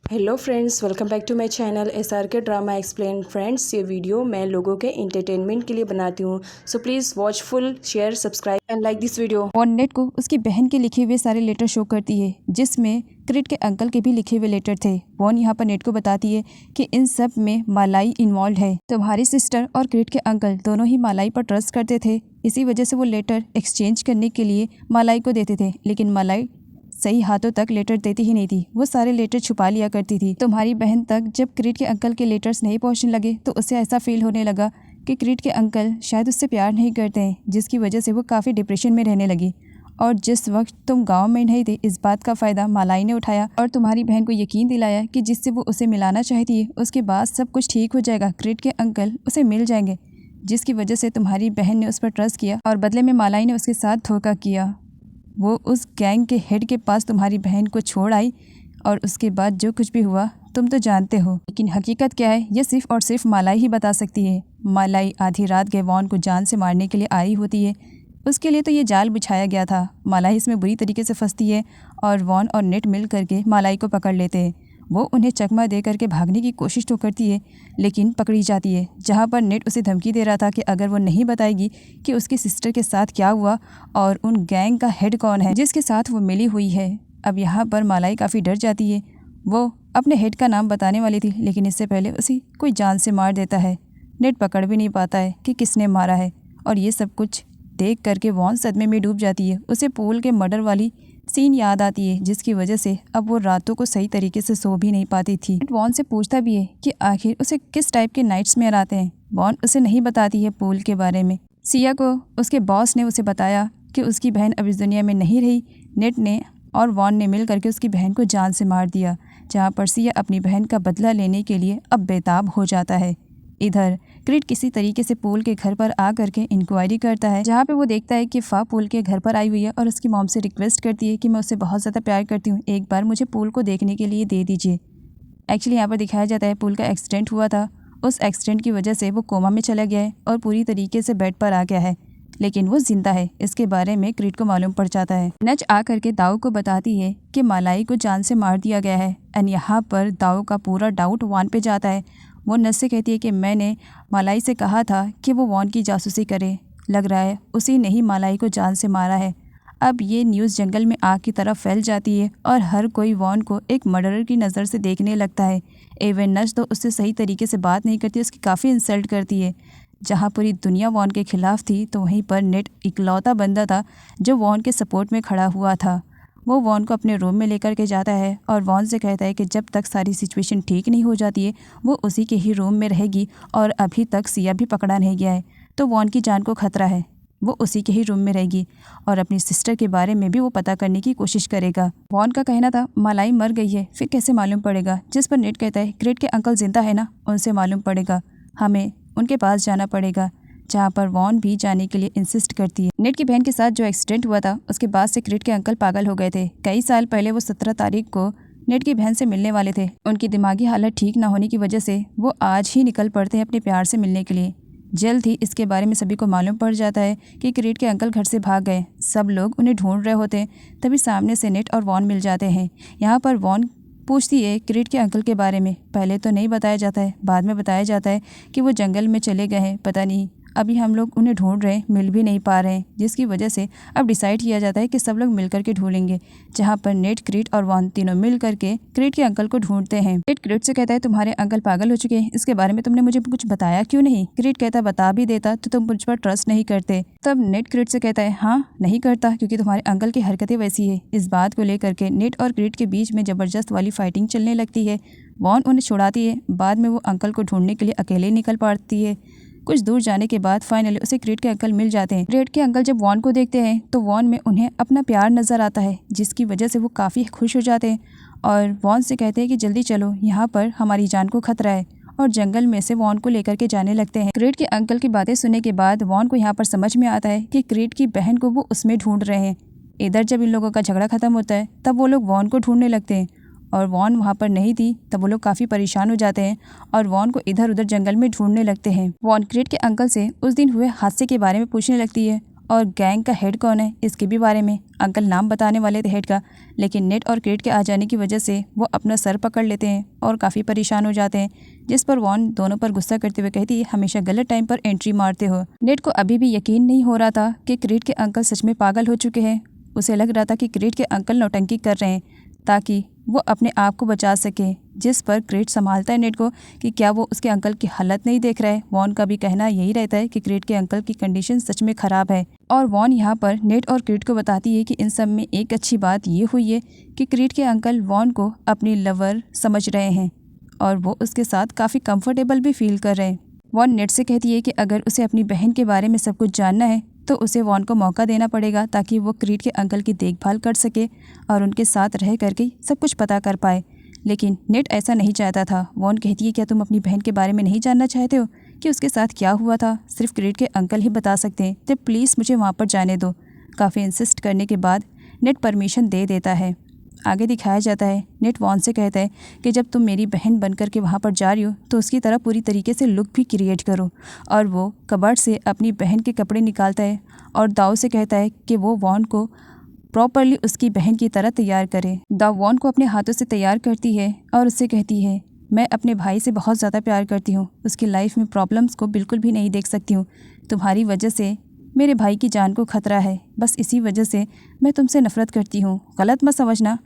Hello friends, welcome back to my channel SRK drama explain. Friends, ये video मैं लोगों के एंटरटेनमेंट के लिए बनाती हूँ, so please watch full, share, subscribe and like this video. वॉन नेट को उसकी बहन के लिखे हुए सारे लेटर शो करती है, जिसमें क्रिट के अंकल के भी लिखे हुए लेटर थे। वॉन यहाँ पर नेट को बताती है कि इन सब में मालाई इन्वॉल्व है। तुम्हारी सिस्टर और क्रिट के अंकल दोनों ही मालाई पर ट्रस्ट करते थे, इसी वजह से वो लेटर एक्सचेंज करने के लिए मालाई को देते थे। लेकिन मालाई सही हाथों तक लेटर देती ही नहीं थी, वो सारे लेटर छुपा लिया करती थी। तुम्हारी बहन तक जब क्रिट के अंकल के लेटर्स नहीं पहुंचने लगे तो उसे ऐसा फील होने लगा कि क्रिट के अंकल शायद उससे प्यार नहीं करते हैं, जिसकी वजह से वो काफ़ी डिप्रेशन में रहने लगी। और जिस वक्त तुम गांव में नहीं थे, इस बात का फ़ायदा मालाई ने उठाया और तुम्हारी बहन को यकीन दिलाया कि जिससे वो उसे मिलाना चाहती है उसके बाद सब कुछ ठीक हो जाएगा, क्रिट के अंकल उसे मिल जाएंगे। जिसकी वजह से तुम्हारी बहन ने उस पर ट्रस्ट किया और बदले में मालाई ने उसके साथ धोखा किया। वो उस गैंग के हेड के पास तुम्हारी बहन को छोड़ आई और उसके बाद जो कुछ भी हुआ तुम तो जानते हो। लेकिन हकीकत क्या है, ये सिर्फ और सिर्फ मालाई ही बता सकती है। मालाई आधी रात गए वॉन को जान से मारने के लिए आई होती है, उसके लिए तो ये जाल बिछाया गया था। मालाई इसमें बुरी तरीके से फंसती है और वॉन और नेट मिल करके मालाई को पकड़ लेते हैं। वो उन्हें चकमा दे करके भागने की कोशिश तो करती है, लेकिन पकड़ी जाती है। जहाँ पर नेट उसे धमकी दे रहा था कि अगर वो नहीं बताएगी कि उसकी सिस्टर के साथ क्या हुआ और उन गैंग का हेड कौन है जिसके साथ वो मिली हुई है। अब यहाँ पर मालाई काफ़ी डर जाती है। वो अपने हेड का नाम बताने वाली थी, लेकिन इससे पहले उसे कोई जान से मार देता है। नेट पकड़ भी नहीं पाता है कि किसने मारा है, और ये सब कुछ देख करके वॉन सदमे में डूब जाती है। उसे पोल के मर्डर वाली सीन याद आती है, जिसकी वजह से अब वो रातों को सही तरीके से सो भी नहीं पाती थी। वॉन से पूछता भी है कि आखिर उसे किस टाइप के नाइट्समेयर आते हैं। वॉन उसे नहीं बताती है पोल के बारे में। सिया को उसके बॉस ने उसे बताया कि उसकी बहन अब इस दुनिया में नहीं रही। नेट ने और वॉन ने मिल करके उसकी बहन को जान से मार दिया, जहाँ पर सिया अपनी बहन का बदला लेने के लिए अब बेताब हो जाता है। इधर क्रिट किसी तरीके से पोल के घर पर आ करके इंक्वायरी करता है, जहाँ पे वो देखता है कि फा पोल के घर पर आई हुई है और उसकी मॉम से रिक्वेस्ट करती है कि मैं उससे बहुत ज़्यादा प्यार करती हूँ, एक बार मुझे पोल को देखने के लिए दे दीजिए। एक्चुअली यहाँ पर दिखाया जाता है पोल का एक्सीडेंट हुआ था, उस एक्सीडेंट की वजह से वो कोमा में चला गया है और पूरी तरीके से बेड पर आ गया है, लेकिन वो जिंदा है। इसके बारे में क्रिट को मालूम पड़ जाता है। नच आ करके दाऊ को बताती है कि मालाई को जान से मार दिया गया है, एंड यहाँ पर दाऊ का पूरा डाउट वॉन पे जाता है। वो नच से कहती है कि मैंने मालाई से कहा था कि वो वॉन की जासूसी करे, लग रहा है उसी ने ही मालाई को जान से मारा है। अब ये न्यूज़ जंगल में आग की तरफ फैल जाती है और हर कोई वॉन को एक मर्डरर की नज़र से देखने लगता है। एवन नच तो उससे सही तरीके से बात नहीं करती, उसकी काफ़ी इंसल्ट करती है। जहाँ पूरी दुनिया वॉन के खिलाफ थी, तो वहीं पर नेट इकलौता बंदा था जो वॉन के सपोर्ट में खड़ा हुआ था। वो वॉन को अपने रूम में लेकर के जाता है और वॉन से कहता है कि जब तक सारी सिचुएशन ठीक नहीं हो जाती है वो उसी के ही रूम में रहेगी, और अभी तक सिया भी पकड़ा नहीं गया है, तो वॉन की जान को खतरा है, वो उसी के ही रूम में रहेगी और अपनी सिस्टर के बारे में भी वो पता करने की कोशिश करेगा। वॉन का कहना था मालाई मर गई है, फिर कैसे मालूम पड़ेगा, जिस पर नेट कहता है क्रिट के अंकल जिंदा है ना, उनसे मालूम पड़ेगा, हमें उनके पास जाना पड़ेगा, जहाँ पर वॉन भी जाने के लिए इंसिस्ट करती है। नेट की बहन के साथ जो एक्सीडेंट हुआ था उसके बाद से क्रिट के अंकल पागल हो गए थे। कई साल पहले वो 17 तारीख को नेट की बहन से मिलने वाले थे। उनकी दिमागी हालत ठीक ना होने की वजह से वो आज ही निकल पड़ते हैं अपने प्यार से मिलने के लिए। जल्द ही इसके बारे में सभी को मालूम पड़ जाता है कि क्रिट के अंकल घर से भाग गए। सब लोग उन्हें ढूंढ रहे होते हैं, तभी सामने से नेट और वॉन मिल जाते हैं। यहाँ पर वॉन पूछती है क्रिट के अंकल के बारे में। पहले तो नहीं बताया जाता है, बाद में बताया जाता है कि वो जंगल में चले गए हैं, पता नहीं अभी हम लोग उन्हें ढूंढ रहे हैं, मिल भी नहीं पा रहे हैं, जिसकी वजह से अब डिसाइड किया जाता है कि सब लोग मिल करके ढूंढेंगे। जहाँ पर नेट, क्रिट और वॉन तीनों मिल करके क्रिट के अंकल को ढूंढते हैं। नेट क्रिट से कहता है तुम्हारे अंकल पागल हो चुके हैं, इसके बारे में तुमने मुझे कुछ बताया क्यों नहीं। क्रिट कहता है बता भी देता तो तुम मुझ पर ट्रस्ट नहीं करते। तब नेट क्रिट से कहता है हाँ नहीं करता, क्योंकि तुम्हारे अंकल की हरकतें वैसी है। इस बात को लेकर के नेट और क्रिट के बीच में जबरदस्त वाली फाइटिंग चलने लगती है। वॉन उन्हें छुड़ाती है, बाद में वो अंकल को ढूंढने के लिए अकेले निकल पड़ती है। कुछ दूर जाने के बाद फाइनली उसे क्रिट के अंकल मिल जाते हैं। क्रिट के अंकल जब वॉन को देखते हैं तो वॉन में उन्हें अपना प्यार नजर आता है, जिसकी वजह से वो काफ़ी खुश हो जाते हैं और वॉन से कहते हैं कि जल्दी चलो, यहाँ पर हमारी जान को खतरा है, और जंगल में से वॉन को लेकर के जाने लगते हैं। क्रिट के अंकल की बातें सुनने के बाद वॉन को यहाँ पर समझ में आता है कि क्रिट की बहन को वो उसमें ढूंढ रहे हैं। इधर जब इन लोगों का झगड़ा खत्म होता है तब वो लोग वॉन को ढूंढने लगते हैं, और वॉन वहाँ पर नहीं थी, तब वो लोग काफ़ी परेशान हो जाते हैं और वॉन को इधर उधर जंगल में ढूंढने लगते हैं। वॉन क्रिट के अंकल से उस दिन हुए हादसे के बारे में पूछने लगती है और गैंग का हेड कौन है इसके भी बारे में। अंकल नाम बताने वाले थे हेड का, लेकिन नेट और क्रिट के आ जाने की वजह से वो अपना सर पकड़ लेते हैं और काफ़ी परेशान हो जाते हैं, जिस पर वॉन दोनों पर गुस्सा करते हुए कहती है हमेशा गलत टाइम पर एंट्री मारते हो। नेट को अभी भी यकीन नहीं हो रहा था कि क्रिट के अंकल सच में पागल हो चुके हैं। उसे लग रहा था कि क्रिट के अंकल नौटंकी कर रहे हैं ताकि वो अपने आप को बचा सके, जिस पर क्रिट संभालता है नेट को कि क्या वो उसके अंकल की हालत नहीं देख रहा है। वॉन का भी कहना यही रहता है कि क्रिट के अंकल की कंडीशन सच में ख़राब है और वॉन यहाँ पर नेट और क्रिट को बताती है कि इन सब में एक अच्छी बात ये हुई है कि क्रिट के अंकल वॉन को अपनी लवर समझ रहे हैं और वो उसके साथ काफ़ी कंफर्टेबल भी फील कर रहे हैं। वॉन नेट से कहती है कि अगर उसे अपनी बहन के बारे में सब कुछ जानना है तो उसे वॉन को मौका देना पड़ेगा ताकि वो क्रिट के अंकल की देखभाल कर सके और उनके साथ रह करके सब कुछ पता कर पाए। लेकिन नेट ऐसा नहीं चाहता था। वॉन कहती है क्या तुम अपनी बहन के बारे में नहीं जानना चाहते हो कि उसके साथ क्या हुआ था? सिर्फ क्रिट के अंकल ही बता सकते हैं, तो प्लीज़ मुझे वहाँ पर जाने दो। काफ़ी इंसिस्ट करने के बाद नेट परमिशन दे देता है। आगे दिखाया जाता है नेट वॉन से कहता है कि जब तुम मेरी बहन बन कर के वहाँ पर जा रही हो तो उसकी तरह पूरी तरीके से लुक भी क्रिएट करो। और वो कबर्ड से अपनी बहन के कपड़े निकालता है और दाऊ से कहता है कि वो वॉन को प्रॉपरली उसकी बहन की तरह तैयार करे। दाऊ वॉन को अपने हाथों से तैयार करती है और उससे कहती है मैं अपने भाई से बहुत ज़्यादा प्यार करती हूँ, उसकी लाइफ में प्रॉब्लम्स को बिल्कुल भी नहीं देख सकती हूँ। तुम्हारी वजह से मेरे भाई की जान को खतरा है, बस इसी वजह से मैं तुमसे नफ़रत करती हूँ। गलत मत समझना,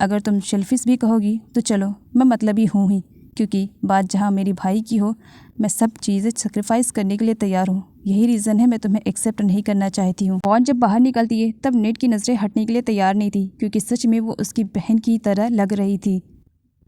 अगर तुम शेल्फिश भी कहोगी तो चलो, मैं मतलबी हूँ ही, क्योंकि बात जहाँ मेरी भाई की हो मैं सब चीज़ें सेक्रीफाइस करने के लिए तैयार हूँ। यही रीज़न है मैं तुम्हें एक्सेप्ट नहीं करना चाहती हूँ। वॉन जब बाहर निकलती है तब नेट की नज़रें हटने के लिए तैयार नहीं थी, क्योंकि सच में वो उसकी बहन की तरह लग रही थी।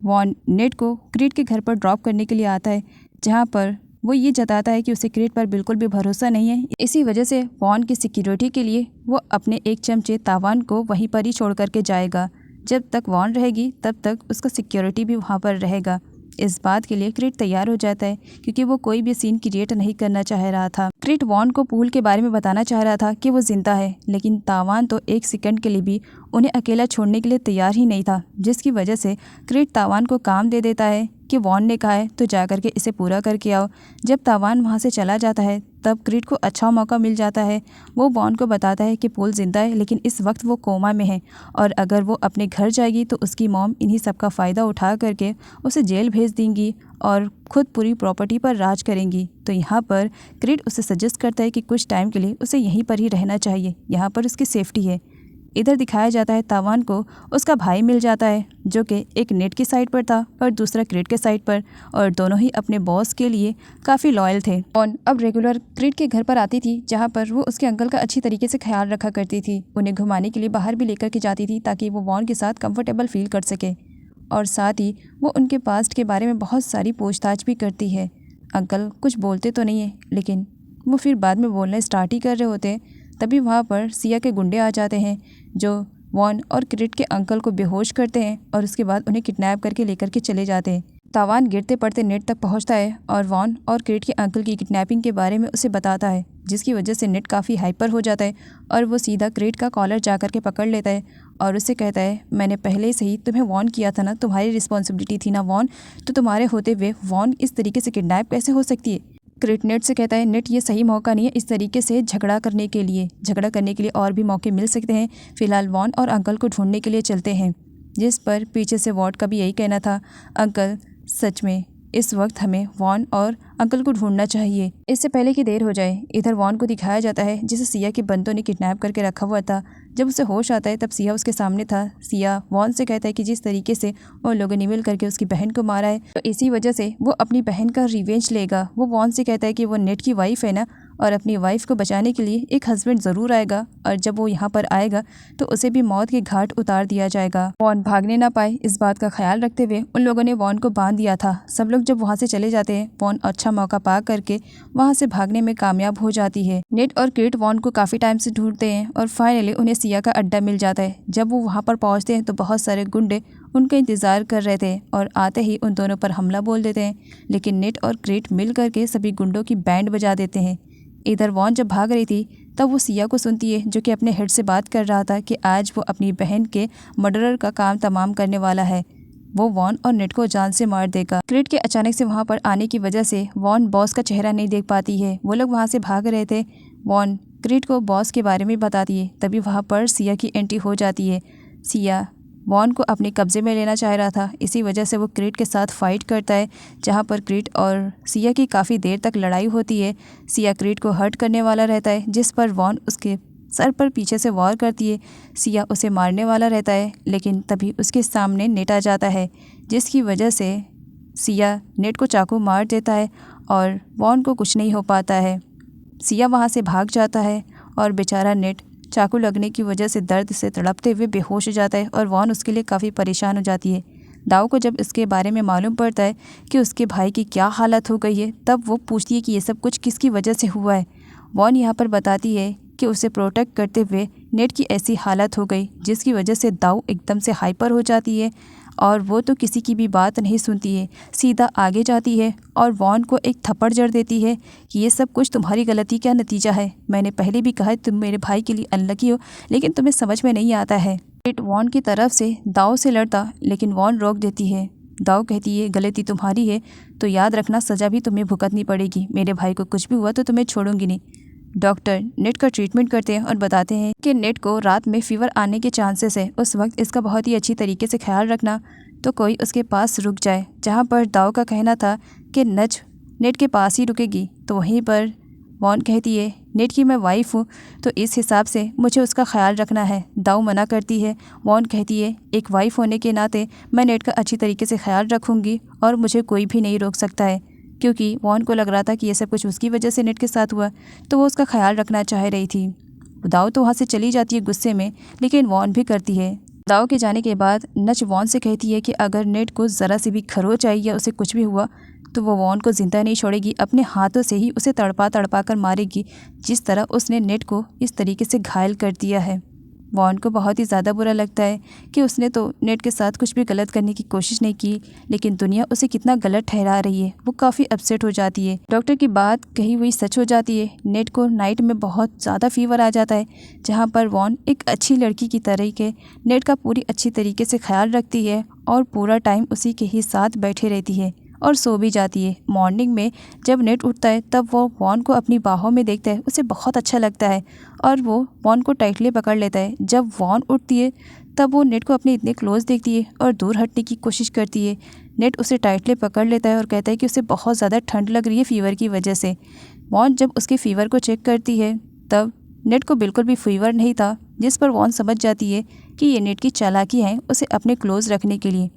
वॉन नेट को क्रिट के घर पर ड्रॉप करने के लिए आता है, जहाँ पर वो ये जताता है कि उसे क्रिट पर बिल्कुल भी भरोसा नहीं है। इसी वजह से वॉन की सिक्योरिटी के लिए वो अपने एक चमचे तावान को वहीं पर ही छोड़ करके जाएगा। जब तक वॉन रहेगी तब तक उसका सिक्योरिटी भी वहाँ पर रहेगा। इस बात के लिए क्रिट तैयार हो जाता है, क्योंकि वो कोई भी सीन क्रिएट नहीं करना चाह रहा था। क्रिट वॉन को पूल के बारे में बताना चाह रहा था कि वो जिंदा है, लेकिन तावान तो एक सेकंड के लिए भी उन्हें अकेला छोड़ने के लिए तैयार ही नहीं था, जिसकी वजह से क्रिट तावान को काम दे देता है कि वॉन ने कहा है तो जा करके इसे पूरा करके आओ। जब तावान वहाँ से चला जाता है तब क्रिट को अच्छा मौका मिल जाता है। वो वॉन को बताता है कि पोल जिंदा है, लेकिन इस वक्त वो कोमा में है और अगर वो अपने घर जाएगी तो उसकी मॉम इन्हीं सब का फ़ायदा उठा करके उसे जेल भेज देंगी और ख़ुद पूरी प्रॉपर्टी पर राज करेंगी। तो यहाँ पर क्रिट उसे सजेस्ट करता है कि कुछ टाइम के लिए उसे यहीं पर ही रहना चाहिए, यहाँ पर उसकी सेफ्टी है। इधर दिखाया जाता है तावान को उसका भाई मिल जाता है, जो कि एक नेट की साइड पर था और दूसरा क्रिट के साइड पर, और दोनों ही अपने बॉस के लिए काफ़ी लॉयल थे। वॉन अब रेगुलर क्रिट के घर पर आती थी, जहाँ पर वो उसके अंकल का अच्छी तरीके से ख्याल रखा करती थी। उन्हें घुमाने के लिए बाहर भी लेकर के जाती थी ताकि वो वॉन के साथ कंफर्टेबल फील कर सके, और साथ ही वो उनके पास्ट के बारे में बहुत सारी पूछताछ भी करती है। अंकल कुछ बोलते तो नहीं है, लेकिन वो फिर बाद में बोलना स्टार्ट ही कर रहे होते हैं। तभी वहाँ पर सिया के गुंडे आ जाते हैं, जो वॉन और क्रिट के अंकल को बेहोश करते हैं और उसके बाद उन्हें किडनैप करके लेकर के चले जाते हैं। तावान गिरते पड़ते नेट तक पहुँचता है और वॉन और क्रिट के अंकल की किडनैपिंग के बारे में उसे बताता है, जिसकी वजह से नेट काफ़ी हाइपर हो जाता है और वो सीधा क्रिट का कॉलर जा कर के पकड़ लेता है और उससे कहता है मैंने पहले से ही तुम्हें वॉर्न किया था ना, तुम्हारी रिस्पॉन्सिबिलिटी थी ना वॉन, तो तुम्हारे होते हुए वॉन इस तरीके से किडनैप कैसे हो सकती है। क्रिट नेट से कहता है नेट ये सही मौका नहीं है इस तरीके से झगड़ा करने के लिए और भी मौके मिल सकते हैं। फिलहाल वॉन और अंकल को ढूंढने के लिए चलते हैं, जिस पर पीछे से वॉट का भी यही कहना था, अंकल सच में इस वक्त हमें वॉन और अंकल को ढूंढना चाहिए, इससे पहले कि देर हो जाए। इधर वॉन को दिखाया जाता है जिसे सिया के बंदों ने किडनैप करके रखा हुआ था। जब उसे होश आता है तब सिया उसके सामने था। सिया वॉन से कहता है कि जिस तरीके से उन लोगों ने मिल करके उसकी बहन को मारा है, तो इसी वजह से वो अपनी बहन का रिवेंज लेगा। वो वॉन से कहता है कि वो नेट की वाइफ है ना, और अपनी वाइफ को बचाने के लिए एक हस्बैंड ज़रूर आएगा, और जब वो यहाँ पर आएगा तो उसे भी मौत के घाट उतार दिया जाएगा। वॉन भागने ना पाए इस बात का ख्याल रखते हुए उन लोगों ने वॉन को बांध दिया था। सब लोग जब वहाँ से चले जाते हैं, वॉन अच्छा मौका पा करके वहाँ से भागने में कामयाब हो जाती है। नेट और क्रिट वॉन को काफ़ी टाइम से ढूंढते हैं और फाइनली उन्हें सिया का अड्डा मिल जाता है। जब वो वहाँ पर पहुँचते हैं तो बहुत सारे गुंडे उनका इंतज़ार कर रहे थे और आते ही उन दोनों पर हमला बोल देते हैं, लेकिन नेट और क्रिट मिल करके सभी गुंडों की बैंड बजा देते हैं। इधर वॉन जब भाग रही थी तब वो सिया को सुनती है, जो कि अपने हेड से बात कर रहा था कि आज वो अपनी बहन के मर्डरर का काम तमाम करने वाला है। वो वॉन और नेट को जान से मार देगा। क्रिट के अचानक से वहाँ पर आने की वजह से वॉन बॉस का चेहरा नहीं देख पाती है। वो लोग वहाँ से भाग रहे थे। वॉन क्रिट को बॉस के बारे में बताती है। तभी वहाँ पर सिया की एंट्री हो जाती है। सिया वॉन को अपने कब्जे में लेना चाह रहा था, इसी वजह से वो क्रिट के साथ फाइट करता है, जहाँ पर क्रिट और सिया की काफ़ी देर तक लड़ाई होती है। सिया क्रिट को हर्ट करने वाला रहता है, जिस पर वॉन उसके सर पर पीछे से वार करती है। सिया उसे मारने वाला रहता है, लेकिन तभी उसके सामने नेट आ जाता है, जिसकी वजह से सिया नेट को चाकू मार देता है और वॉन को कुछ नहीं हो पाता है। सिया वहाँ से भाग जाता है और बेचारा नेट चाकू लगने की वजह से दर्द से तड़पते हुए बेहोश हो जाता है और वॉन उसके लिए काफ़ी परेशान हो जाती है। दाऊ को जब इसके बारे में मालूम पड़ता है कि उसके भाई की क्या हालत हो गई है, तब वो पूछती है कि ये सब कुछ किसकी वजह से हुआ है। वॉन यहाँ पर बताती है कि उसे प्रोटेक्ट करते हुए नेट की ऐसी हालत हो गई, जिसकी वजह से दाऊ एकदम से हाइपर हो जाती है और वो तो किसी की भी बात नहीं सुनती है, सीधा आगे जाती है और वॉन को एक थप्पड़ जड़ देती है कि ये सब कुछ तुम्हारी गलती का नतीजा है। मैंने पहले भी कहा है तुम मेरे भाई के लिए अनलकी हो, लेकिन तुम्हें समझ में नहीं आता है। क्रिट वॉन की तरफ से दाऊ से लड़ता, लेकिन वॉन रोक देती है। दाऊ कहती है गलती तुम्हारी है तो याद रखना सज़ा भी तुम्हें भुगतनी पड़ेगी। मेरे भाई को कुछ भी हुआ तो तुम्हें छोड़ूंगी नहीं। डॉक्टर नेट का ट्रीटमेंट करते हैं और बताते हैं कि नेट को रात में फीवर आने के चांसेस है, उस वक्त इसका बहुत ही अच्छी तरीके से ख्याल रखना तो कोई उसके पास रुक जाए। जहाँ पर दाऊ का कहना था कि नच नेट के पास ही रुकेगी, तो वहीं पर वॉन कहती है नेट की मैं वाइफ हूँ तो इस हिसाब से मुझे उसका ख्याल रखना है। दाऊ मना करती है। वॉन कहती है एक वाइफ होने के नाते मैं नेट का अच्छी तरीके से ख्याल रखूँगी और मुझे कोई भी नहीं रोक सकता है, क्योंकि वॉन को लग रहा था कि ये सब कुछ उसकी वजह से नेट के साथ हुआ, तो वो उसका ख्याल रखना चाह रही थी। दाऊ तो वहाँ से चली जाती है गुस्से में, लेकिन वॉन भी करती है। दाऊ के जाने के बाद नच वॉन से कहती है कि अगर नेट को ज़रा सी भी खरोच आई या उसे कुछ भी हुआ तो वो वॉन को ज़िंदा नहीं छोड़ेगी, अपने हाथों से ही उसे तड़पा तड़पा कर मारेगी, जिस तरह उसने नेट को इस तरीके से घायल कर दिया है। वॉन को बहुत ही ज़्यादा बुरा लगता है कि उसने तो नेट के साथ कुछ भी गलत करने की कोशिश नहीं की, लेकिन दुनिया उसे कितना गलत ठहरा रही है। वो काफ़ी अपसेट हो जाती है। डॉक्टर की बात कही हुई सच हो जाती है। नेट को नाइट में बहुत ज़्यादा फीवर आ जाता है, जहाँ पर वॉन एक अच्छी लड़की की तरह के नेट का पूरी अच्छी तरीके से ख्याल रखती है और पूरा टाइम उसी के ही साथ बैठे रहती है और सो भी जाती है। मॉर्निंग में जब नेट उठता है तब वो वॉन को अपनी बाहों में देखता है, उसे बहुत अच्छा लगता है और वो वॉन को टाइटली पकड़ लेता है। जब वॉन उठती है तब वो नेट को अपने इतने क्लोज देखती है और दूर हटने की कोशिश करती है। नेट उसे टाइटली पकड़ लेता है और कहता है कि उसे बहुत ज़्यादा ठंड लग रही है फीवर की वजह से। वॉन जब उसके फीवर को चेक करती है तब नेट को बिल्कुल भी फीवर नहीं था, जिस पर वॉन समझ जाती है कि ये नेट की चालाकी है उसे अपने क्लोज रखने के लिए।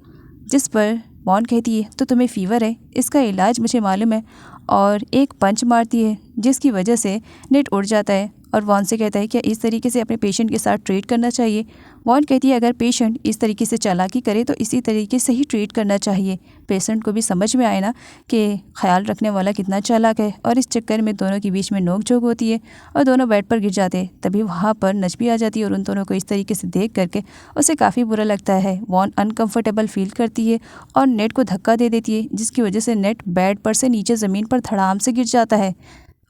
जिस पर वॉन कहती है तो तुम्हें फ़ीवर है, इसका इलाज मुझे मालूम है, और एक पंच मारती है, जिसकी वजह से नेट उड़ जाता है और वॉन से कहता है क्या इस तरीके से अपने पेशेंट के साथ ट्रीट करना चाहिए। वॉन कहती है अगर पेशेंट इस तरीके से चालाकी करे तो इसी तरीके से ही ट्रीट करना चाहिए। पेशेंट को भी समझ में आए ना कि ख्याल रखने वाला कितना चालाक है, और इस चक्कर में दोनों के बीच में नोक-झोंक होती है और दोनों बेड पर गिर जाते हैं। तभी वहाँ पर नच भी आ जाती है और उन दोनों को इस तरीके से देख करके उसे काफ़ी बुरा लगता है। वॉन अनकम्फर्टेबल फील करती है और नेट को धक्का दे देती है, जिसकी वजह से नेट बेड पर से नीचे ज़मीन पर धड़ाम से गिर जाता है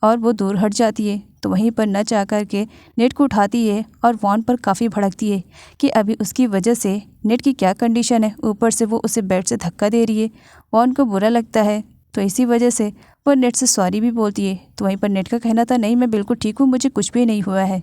और वो दूर हट जाती है। तो वहीं पर नच आकर के नेट को उठाती है और वॉन पर काफ़ी भड़कती है कि अभी उसकी वजह से नेट की क्या कंडीशन है, ऊपर से वो उसे बेड से धक्का दे रही है। वॉन को बुरा लगता है, तो इसी वजह से वो नेट से सॉरी भी बोलती है। तो वहीं पर नेट का कहना था नहीं मैं बिल्कुल ठीक हूँ, मुझे कुछ भी नहीं हुआ है।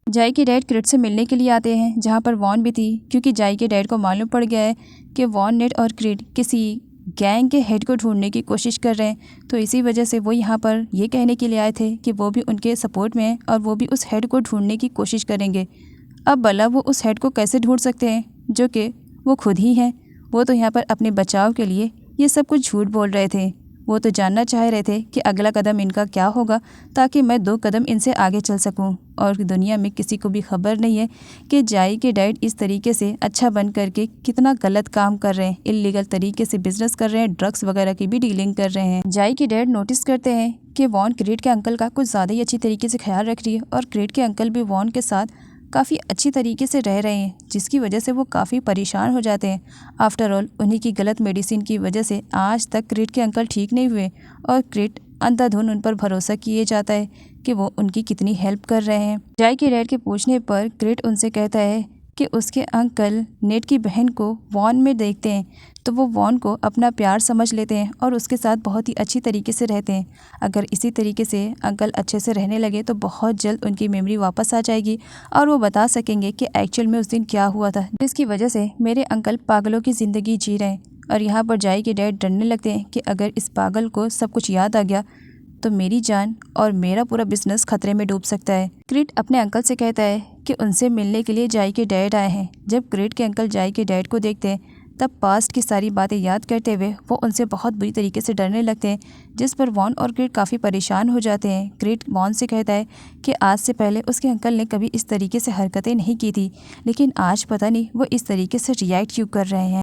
जाई के डैड क्रिट से मिलने के लिए आते हैं, जहाँ पर वॉन भी थी, क्योंकि जाई के डैड को मालूम पड़ गया है कि वॉन, नेट और क्रिट किसी गैंग के हेड को ढूंढने की कोशिश कर रहे हैं। तो इसी वजह से वो यहाँ पर ये कहने के लिए आए थे कि वो भी उनके सपोर्ट में हैं और वो भी उस हेड को ढूंढने की कोशिश करेंगे। अब भला वो उस हेड को कैसे ढूंढ सकते हैं, जो कि वो खुद ही हैं। वो तो यहाँ पर अपने बचाव के लिए ये सब कुछ झूठ बोल रहे थे। वो तो जानना चाह रहे थे कि अगला कदम इनका क्या होगा, ताकि मैं 2 कदम इनसे आगे चल सकूं। और दुनिया में किसी को भी खबर नहीं है कि जाई के डैड इस तरीके से अच्छा बन करके कितना गलत काम कर रहे हैं, इल्लीगल तरीके से बिजनेस कर रहे हैं, ड्रग्स वगैरह की भी डीलिंग कर रहे हैं। जाई के डैड नोटिस करते हैं कि वॉन क्रिट के अंकल का कुछ ज़्यादा ही अच्छी तरीके से ख्याल रख रही है और क्रिट के अंकल भी वॉन के साथ काफ़ी अच्छी तरीके से रह रहे हैं, जिसकी वजह से वो काफ़ी परेशान हो जाते हैं। आफ्टर ऑल उन्हीं की गलत मेडिसिन की वजह से आज तक क्रिट के अंकल ठीक नहीं हुए और क्रिट अंधाधुन उन पर भरोसा किए जाता है कि वो उनकी कितनी हेल्प कर रहे हैं। जाई के डैड के पूछने पर क्रिट उनसे कहता है कि उसके अंकल नेट की बहन को वॉन में देखते हैं तो वो वॉन को अपना प्यार समझ लेते हैं और उसके साथ बहुत ही अच्छी तरीके से रहते हैं। अगर इसी तरीके से अंकल अच्छे से रहने लगे तो बहुत जल्द उनकी मेमोरी वापस आ जाएगी और वो बता सकेंगे कि एक्चुअल में उस दिन क्या हुआ था, जिसकी वजह से मेरे अंकल पागलों की ज़िंदगी जी रहे हैं। और यहाँ पर जाई के डैड डरने लगते हैं कि अगर इस पागल को सब कुछ याद आ गया तो मेरी जान और मेरा पूरा बिजनेस खतरे में डूब सकता है। क्रिट अपने अंकल से कहता है कि उनसे मिलने के लिए जाई के डैड आए हैं। जब क्रिट के अंकल जाई के डैड को देखते हैं तब पास्ट की सारी बातें याद करते हुए वो उनसे बहुत बुरी तरीके से डरने लगते हैं, जिस पर वॉन और क्रिट काफ़ी परेशान हो जाते हैं। क्रिट वॉन से कहता है कि आज से पहले उसके अंकल ने कभी इस तरीके से हरकतें नहीं की थी, लेकिन आज पता नहीं वो इस तरीके से रिएक्ट क्यों कर रहे हैं।